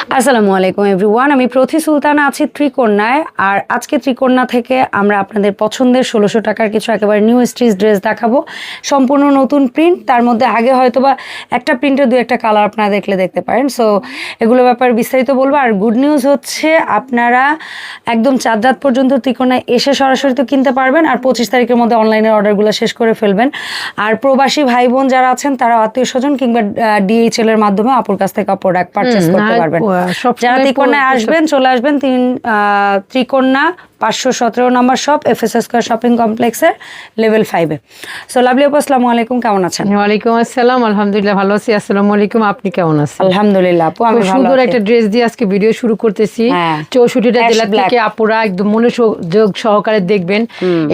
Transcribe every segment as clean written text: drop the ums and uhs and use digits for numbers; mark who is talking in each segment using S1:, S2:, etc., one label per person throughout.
S1: আসসালামু আলাইকুম এভরিওয়ান, আমি প্রথি সুলতানা আছি ত্রিকন্যায়। আর আজকে ত্রিকন্যা থেকে আমরা আপনাদের পছন্দের 1600 টাকার কিছু একেবারে নিউ স্টিচ ড্রেস দেখাবো। সম্পূর্ণ নতুন প্রিন্ট, তার মধ্যে আগে হয়তোবা একটা প্রিন্টের দু একটা কালার আপনারা দেখতে পারেন। সো এগুলো ব্যাপারে বিস্তারিত বলবো। আর গুড নিউজ হচ্ছে আপনারা একদম চাঁদ রাত পর্যন্ত ত্রিকন্যায় এসে সরাসরি তো কিনতে পারবেন, আর 25 তারিখের মধ্যে অনলাইনের অর্ডারগুলো শেষ করে ফেলবেন। আর প্রবাসী ভাই বোন যারা আছেন তারা আত্মীয় স্বজন কিংবা DHL এর মাধ্যমে আপুর কাছ থেকে প্রোডাক্ট পারচেস করতে পারবেন। যারা ত্রিকন্যায় আসবেন চলে আসবেন ত্রিকন্যা 517 নম্বর শপ, FS স্কয়ার শপিং কমপ্লেক্সের লেভেল 5-এ। সো লাভলি আপু, আসসালামু আলাইকুম, কেমন আছেন?
S2: ওয়ালাইকুম আসসালাম, আলহামদুলিল্লাহ ভালো আছি। আসসালামু আলাইকুম, আপনি কেমন আছেন?
S1: আলহামদুলিল্লাহ আপু, আমি ভালো
S2: সুন্দর
S1: আছি।
S2: একটা ড্রেস দিয়ে আজকে ভিডিও শুরু করতেছি। 64টা জেলা থেকে আপুরা একদম মনোযোগ সহকারে দেখবেন।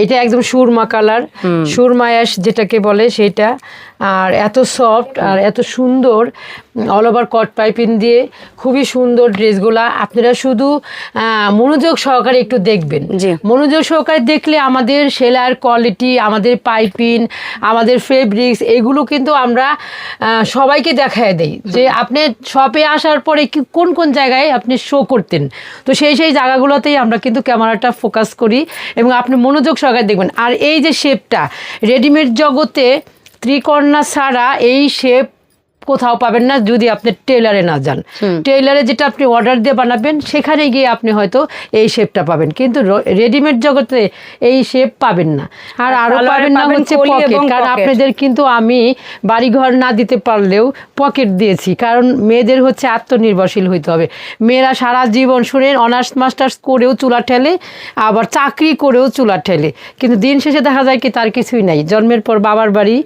S2: এটা একদম সুরমা কালার, সুরমা অ্যাশ যেটাকে বলে সেটা। আর এত সফট আর এত সুন্দর অল ওভার কট পাইপিং দিয়ে খুবই সুন্দর ড্রেসগুলা। আপনারা শুধু মনোযোগ সহকারে একটু দেখবেন। মনোযোগ সহকারে দেখলে আমাদের সেলাইয়ের কোয়ালিটি, আমাদের পাইপিং, আমাদের ফেব্রিক্স এগুলো কিন্তু আমরা সবাইকে দেখায় দেই যে আপনি শপে আসার পরে কোন কোন জায়গায় আপনি শো করতেন। তো সেই জায়গাগুলোতেই আমরা কিন্তু ক্যামেরাটা ফোকাস করি এবং আপনি মনোযোগ সহকারে দেখবেন। আর এই যে শেপটা রেডিমেড জগতে ত্রিকন্যা ছাড়া এই শেপ কোথাও পাবেন না যদি আপনি টেইলারে না যান। টেইলারে যেটা আপনি অর্ডার দিয়ে বানাবেন সেখানে গিয়ে আপনি হয়তো এই শেপটা পাবেন, কিন্তু রেডিমেড জগতে এই শেপ পাবেন না। আর আরও পাবেন না হচ্ছে পকেট, কারণ আপনাদের কিন্তু আমি বাড়িঘর না দিতে পারলেও পকেট দিয়েছি, কারণ মেয়েদের হচ্ছে আত্মনির্ভরশীল হইতে হবে। মেয়েরা সারা জীবন শুনেন অনার্স মাস্টার্স করেও চুলা ঠেলে, আবার চাকরি করেও চুলা ঠেলে, কিন্তু দিন শেষে দেখা যায় কি তার কিছুই নাই। জন্মের পর বাবার বাড়ি,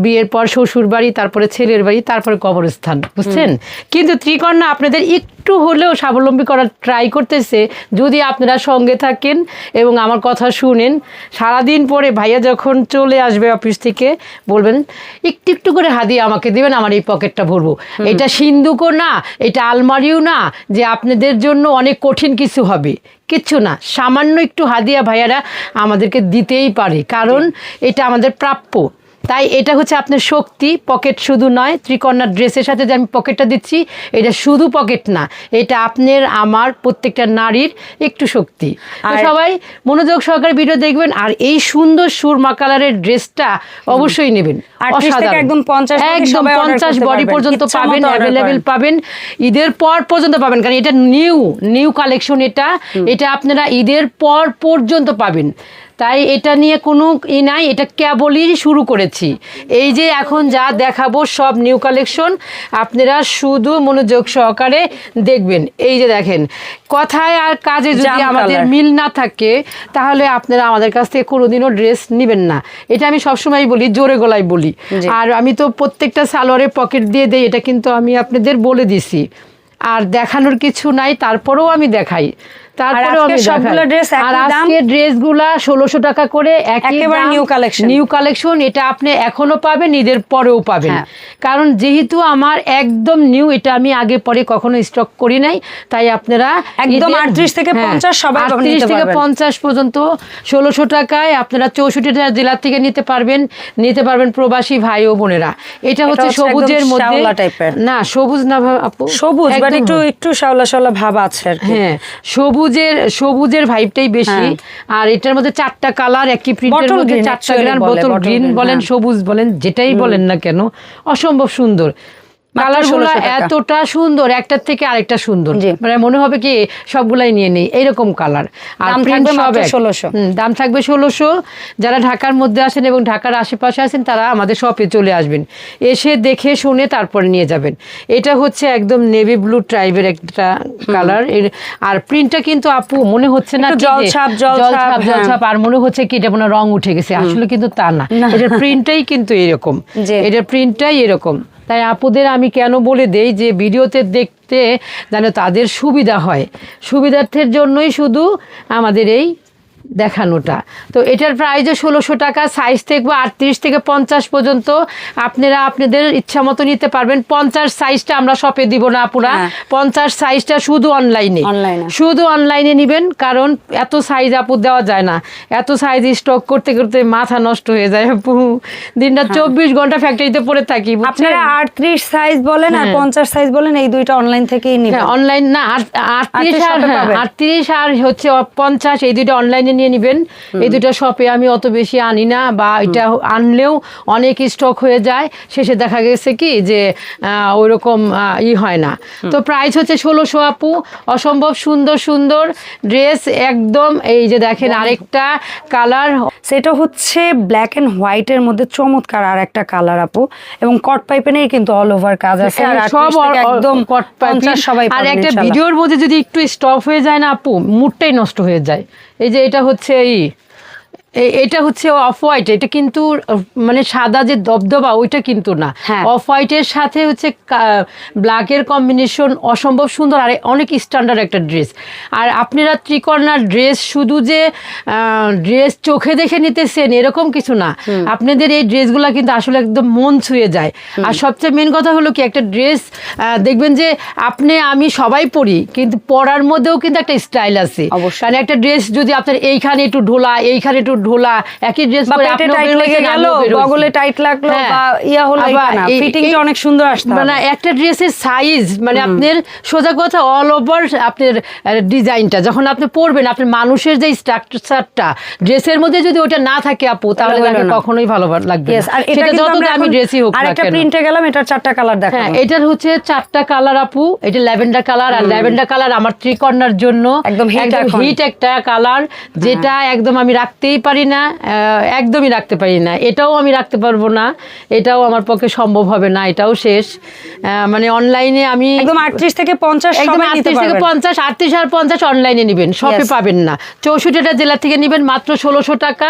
S2: বিয়ের পর শ্বশুর বাড়ি, তারপরে ছেলের বাড়ি, তারপরে কবরস্থান, বুঝছেন? কিন্তু ত্রিকন্যা আপনাদের একটু হলেও স্বাবলম্বী করার ট্রাই করতেছে যদি আপনারা সঙ্গে থাকেন এবং আমার কথা শুনেন। সারাদিন পরে ভাইয়া যখন চলে আসবে অফিস থেকে বলবেন একটু একটু করে হাদিয়া আমাকে দেবেন, আমার এই পকেটটা ভরবো। এটা সিন্ধুকও না, এটা আলমারিও না যে আপনাদের জন্য অনেক কঠিন কিছু হবে, কিচ্ছু না। সামান্য একটু হাদিয়া ভাইয়ারা আমাদেরকে দিতেই পারে, কারণ এটা আমাদের প্রাপ্য। তাই এটা হচ্ছে আপনার শক্তি। পকেট শুধু নয়, ত্রিকন্যার ড্রেসের সাথে যে আমি পকেটটা দিচ্ছি এটা শুধু পকেট না, এটা আপনার আমার প্রত্যেকটা নারীর একটু শক্তি। সবাই মনোযোগ সহকারে ভিডিও দেখবেন। আর এই সুন্দর সুরমা কালারের ড্রেসটা অবশ্যই নেবেন।
S1: একদম
S2: 50 বডি পর্যন্ত পাবেন, অ্যাভেলেবেল পাবেন, ঈদের পর পর্যন্ত পাবেন, কারণ এটা নিউ কালেকশন। এটা আপনারা ঈদের পর পর্যন্ত পাবেন। তাই এটা নিয়ে কোনো নাই, এটা কেবলই শুরু করেছি। এই যে এখন যা দেখাবো সব নিউ কালেকশন, আপনারা শুধু মনোযোগ সহকারে দেখবেন। এই যে দেখেন, কথায় আর কাজে যদি আমাদের মিল না থাকে তাহলে আপনারা আমাদের কাছ থেকে কোনোদিনও ড্রেস নেবেন না। এটা আমি সবসময় বলি, জোরে গলায় বলি। আর আমি তো প্রত্যেকটা সালোয়ারে পকেট দিয়ে দেই, এটা কিন্তু আমি আপনাদের বলে দিছি। আর দেখানোর কিছু নাই, তারপরেও আমি দেখাই। ড্রেসগুলা 1600 টাকা করে, একেবারে নিউ কালেকশন। এটা আপনি এখনো পাবেন, ঈদের পরেও পাবেন। কারণ যেহেতু আমার একদম নিউ, এটা আমি আগে পরে কখনো স্টক করি নাই। তাই আপনারা
S1: একদম 38 থেকে 50 সবাই
S2: 38 থেকে 50 পর্যন্ত 1600 টাকায় আপনারা 64টা জেলা থেকে নিতে পারবেন প্রবাসী ভাই ও বোনেরা। এটা হচ্ছে সবুজের মধ্যে, না সবুজ না আপু, সবুজ
S1: একটু শাওলা ভাব আছে।
S2: হ্যাঁ, সবুজের ভাইবটাই বেশি। আর এটার মধ্যে 4টা কালার, একই প্রিন্টের মধ্যে 4টা কালার, বোতল গ্রিন বলেন, সবুজ বলেন, যেটাই বলেন না কেন, অসম্ভব সুন্দর। কালারগুলো এতটা সুন্দর, একটার থেকে আরেকটা সুন্দর, মানে মনে হবে কি সবগুলাই নিয়ে নেই, এইরকম কালার। আর দাম থাকবে 1600। যারা ঢাকার মধ্যে আসেন এবং ঢাকার আশেপাশে আছেন তারা আমাদের শপে চলে আসবেন, এসে দেখে শুনে তারপরে নিয়ে যাবেন। এটা হচ্ছে একদম নেভি ব্লু টাইপের একটা কালার। আর প্রিন্টটা কিন্তু আপু মনে হচ্ছে না জলছাপ, আর মনে হচ্ছে কি এটা মনে রং উঠে গেছে, আসলে কিন্তু তা না। এটার প্রিন্টটাই কিন্তু এরকম, এটার প্রিন্টটাই এরকম। তাই আপুদের আমি কেন বলে দেই যে ভিডিওতে দেখতে যেন তাদের সুবিধা হয়, সুবিধার্থের জন্যই শুধু আমাদের এই দেখানোটা। তো এটার প্রাইসও 1600 টাকা, সাইজ দেখবো 38 থেকে 50 পর্যন্ত, আপনারা আপনাদের ইচ্ছা মতো নিতে পারবেন। 50 সাইজটা আমরা শপে দিব না আপুরা, 50 সাইজটা শুধু অনলাইনে, শুধু অনলাইনে নেবেন, কারণ এত সাইজ আপু দেওয়া যায় না, এত সাইজ স্টক করতে করতে মাথা নষ্ট হয়ে যায় আপু, দিনটা 24 ঘন্টা ফ্যাক্টরিতে পড়ে থাকি।
S1: আপনারা 38 সাইজ বলেন আর 50 সাইজ বলেন, এই দুইটা অনলাইন থেকেই নিবেন।
S2: অনলাইন না, 38 আর হচ্ছে 50 এই দুইটা অনলাইনে নিয়ে নেবেন। এই দুটো শপে আমি অত বেশি আনি না, বা এটা আনলেও অনেক স্টক হয়ে যায়, শেষে দেখা গেছে কি যে ওইরকম হয় না। তো প্রাইস হচ্ছে 1600 আপু, অসম্ভব সুন্দর সুন্দর ড্রেস একদম। এই যে দেখেন আরেকটা কালার,
S1: সেটা হচ্ছে ব্ল্যাক এন্ড হোয়াইট এর মধ্যে চমৎকার আর একটা কালার আপু, এবং কট পাইপের কিন্তু অল ওভার কাজ আছে, আর
S2: সব
S1: একদম
S2: কট পাইপ
S1: সবাই।
S2: আর একটা ভিডিওর মধ্যে যদি একটু স্টপ হয়ে যায় না আপু, মুডটাই নষ্ট হয়ে যায়। এই যে এটা হচ্ছে এটা হচ্ছে অফ হোয়াইট, এটা কিন্তু মানে সাদা যে দবদবা ওইটা কিন্তু না, অফ হোয়াইটের সাথে হচ্ছে ব্ল্যাকের কম্বিনেশন অসম্ভব সুন্দর, আর অনেক স্ট্যান্ডার্ড একটা ড্রেস। আর আপনারা ত্রিকর্ণার ড্রেস শুধু যে ড্রেস চোখে দেখে নিতেছেন এরকম কিছু না, আপনাদের এই ড্রেসগুলো কিন্তু আসলে একদম মন ছুঁয়ে যায়। আর সবচেয়ে মেন কথা হলো কি, একটা ড্রেস দেখবেন যে আমি সবাই পরি, কিন্তু পরার মধ্যেও কিন্তু একটা স্টাইল আছে। কারণ একটা ড্রেস যদি আপনার এইখানে একটু ঢোলা, এইখানে একটু ঢোলা, একই ড্রেস পরে আপনি বের হয়ে গেল,
S1: বগলে টাইট লাগলো বা ইয়া হলো, না ফিটিংটা অনেক সুন্দর আসছে।
S2: মানে একটা ড্রেসের সাইজ, মানে আপনার সোজা কথা অল ওভার আপনার ডিজাইনটা যখন আপনি পরবেন, আপনার মানুষের যে স্ট্রাকচারটা ড্রেসের মধ্যে যদি ওটা না থাকে আপু, তাহলে কখনোই ভালো লাগবে না।
S1: আর এটা যত দামি ড্রেসই হোক না কেন। আরেকটা প্রিন্টে গেলাম, এটার 4টা কালার দেখাবো।
S2: হ্যাঁ, এটার হচ্ছে 4টা কালার আপু। এটা ল্যাভেন্ডার কালার, আর ল্যাভেন্ডার কালার আমার ত্রিকর্ণার জন্য একদম হিট একটা কালার, যেটা একদম আমি রাখতেই পারি না, একদমই রাখতে পারি না। এটাও আমি রাখতে পারবো না, এটাও আমার পক্ষে সম্ভব হবে না, এটাও শেষ। মানে অনলাইনে আমি
S1: একদম 38 থেকে 50
S2: একদম 38 থেকে 50, 38 আর 50 অনলাইনে নেবেন, শপে পাবেন না। 64টা জেলা থেকে নেবেন মাত্র 1600 টাকা,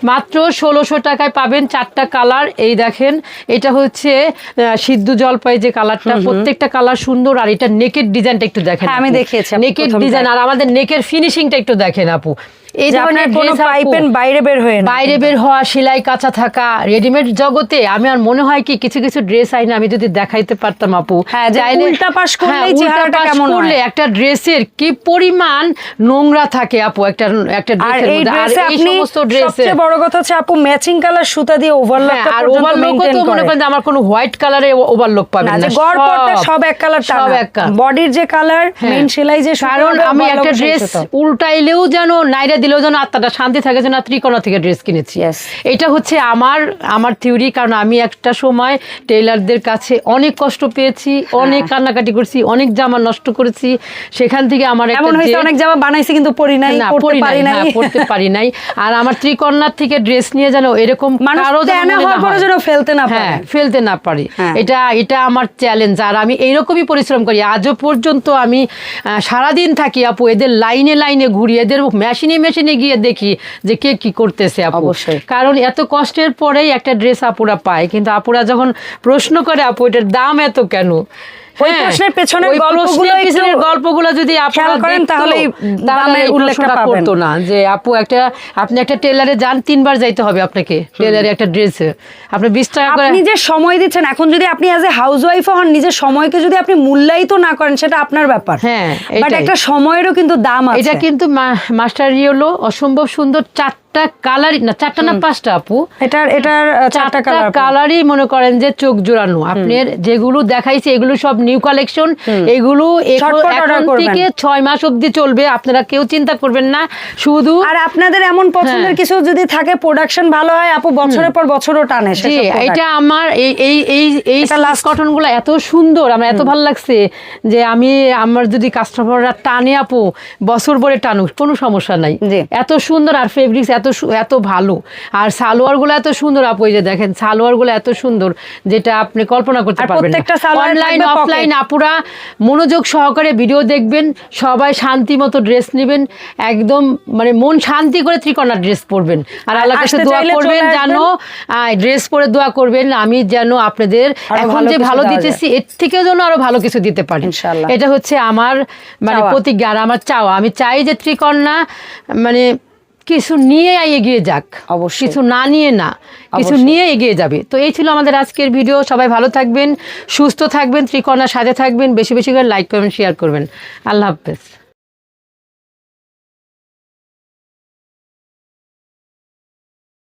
S2: মাত্র 1600 টাকায় পাবেন 4টা কালার। এই দেখেন, এটা হচ্ছে সিদ্ধ জলপাই যে কালারটা, প্রত্যেকটা কালার সুন্দর। আর এটা নেকের ডিজাইনটা একটু দেখেন,
S1: আমি দেখিয়েছি
S2: নেকের ডিজাইন, আর আমাদের নেকের ফিনিশিংটা একটু দেখেন আপু।
S1: এই ধরনের কোনো পাইপেন বাইরে বের
S2: হওয়া, সেলাই কাঁচা থাকা, রেডিমেড জগতে আমি আর মনে হয় কি কিছু কিছু ড্রেস আইনা আমি যদি দেখাইতে পারতাম আপু,
S1: উল্টা পাশ করলেই চেহারাটা কেমন হয়,
S2: একটা ড্রেসের কি পরিমাণ নোংরা থাকে আপু একটা ড্রেসের মধ্যে। আর এই সমস্ত ড্রেসে
S1: সবচেয়ে বড় কথা হচ্ছে আপু ম্যাচিং কালার সুতা দিয়ে ওভারলকটা
S2: আর ওভারলক তো মনে করেন আমার কোনো হোয়াইট কালারে ওভারলক পাবেন না,
S1: গড়পড়টা সব এক কালার, সব এক কালার, বডির যে কালার, মেইন সেলাই যে সুতা।
S2: কারণ আমি একটা ড্রেস উল্টাইলেও যেন নাইরা দিলেও যেন আত্মাটা শান্তি থাকে, যেন ত্রিকোণা থেকে ড্রেস কিনেছি। এটা হচ্ছে আমার থিওরি, কারণ আমি একটা সময় টেইলারদের কাছে অনেক কষ্ট পেয়েছি, অনেক কান্নাকাটি করেছি, অনেক জামা নষ্ট করেছি, সেখান থেকে আমার
S1: অনেক জামা বানাইছি কিন্তু পরি নাই,
S2: পড়তে পারি নাই। আর আমার ত্রিকন্যার থেকে ড্রেস নিয়ে যেন এরকম ফেলতে না পারি, এটা আমার চ্যালেঞ্জ। আর আমি এইরকমই পরিশ্রম করি, আজও পর্যন্ত আমি সারাদিন থাকি আপু, এদের লাইনে লাইনে ঘুরি, এদের মেশিনে গিয়ে দেখি যে কে কি করতেছে আপু। কারণ এত কষ্টের পরেই একটা ড্রেস আপুরা পায়, কিন্তু আপুরা যখন প্রশ্ন করে আপু এটার দাম এত কেন, গল্পগুলো যদি আপনারা করেন তাহলে উল্লেখটা করতো না যে আপু আপনি একটা টেলারে যান 3 বার যাইতে হবে আপনাকে, টেলারে একটা ড্রেসে আপনি 20 টাকা করে
S1: নিজের সময় দিচ্ছেন। এখন যদি আপনি অ্যাজ এ হাউসওয়াইফ হন, নিজের সময়কে যদি আপনি মূল্যায়িত না করেন সেটা আপনার ব্যাপার।
S2: হ্যাঁ,
S1: বাট একটা সময়েরও কিন্তু দাম আছে।
S2: এটা কিন্তু মাস্টার ইয়েলো অসম্ভব সুন্দর 4টা কালার, না 4টা না 5টা আপু,
S1: এটার 4টা
S2: কালারই মনে করেন যে চোখ জোড়ানো। আপনার যেগুলো দেখাইছে এগুলো সব নিউ কালেকশন, এগুলো এখন থেকে 6 মাস অবধি চলবে, আপনারা কেউ চিন্তা করবেন না। শুধু
S1: আর আপনাদের এমন পছন্দের কিছু যদি থাকে, প্রোডাকশন ভালো হয় আপু, বছরের পর বছরও টানে।
S2: এটা আমার এই লাস্ট কটনগুলো এত সুন্দর, আমার এত ভালো লাগছে যে আমার যদি কাস্টমাররা টানে আপু, বছর পরে টানুক, কোনো সমস্যা নাই, এত সুন্দর। আর ফেব্রিক্স এত ভালো, আর সালোয়ারগুলো এত সুন্দর আপু, এই যে দেখেন সালোয়ারগুলো এত সুন্দর যেটা আপনি কল্পনা করতে পারবেন না। অনলাইন অফলাইন আপুরা মনোযোগ সহকারে ভিডিও দেখবেন, সবাই শান্তি মতো ড্রেস নেবেন, একদম মানে মন শান্তি করে ত্রিকোণা ড্রেস পরবেন। আর আল্লাহর কাছে দোয়া করবেন, জানো ড্রেস পরে দোয়া করবেন আমি যেন আপনাদের এখন যে ভালো দিতেছি এর থেকেও যেন আরো ভালো কিছু দিতে পারি। এটা হচ্ছে আমার মানে প্রতিজ্ঞা, আর আমার চাওয়া। আমি চাই যে ত্রিকোণা মানে কিছু নিয়ে এগিয়ে যাক,
S1: অবশ্যই।
S2: কিছু না নিয়ে না, কিছু নিয়ে এগিয়ে যাবে। তো এই ছিল আমাদের আজকের ভিডিও। সবাই ভালো থাকবেন, সুস্থ থাকবেন, ত্রিকর্ণার সাথে থাকবেন, বেশি বেশি করে লাইক করবেন, শেয়ার করবেন। আল্লাহ হাফেজ।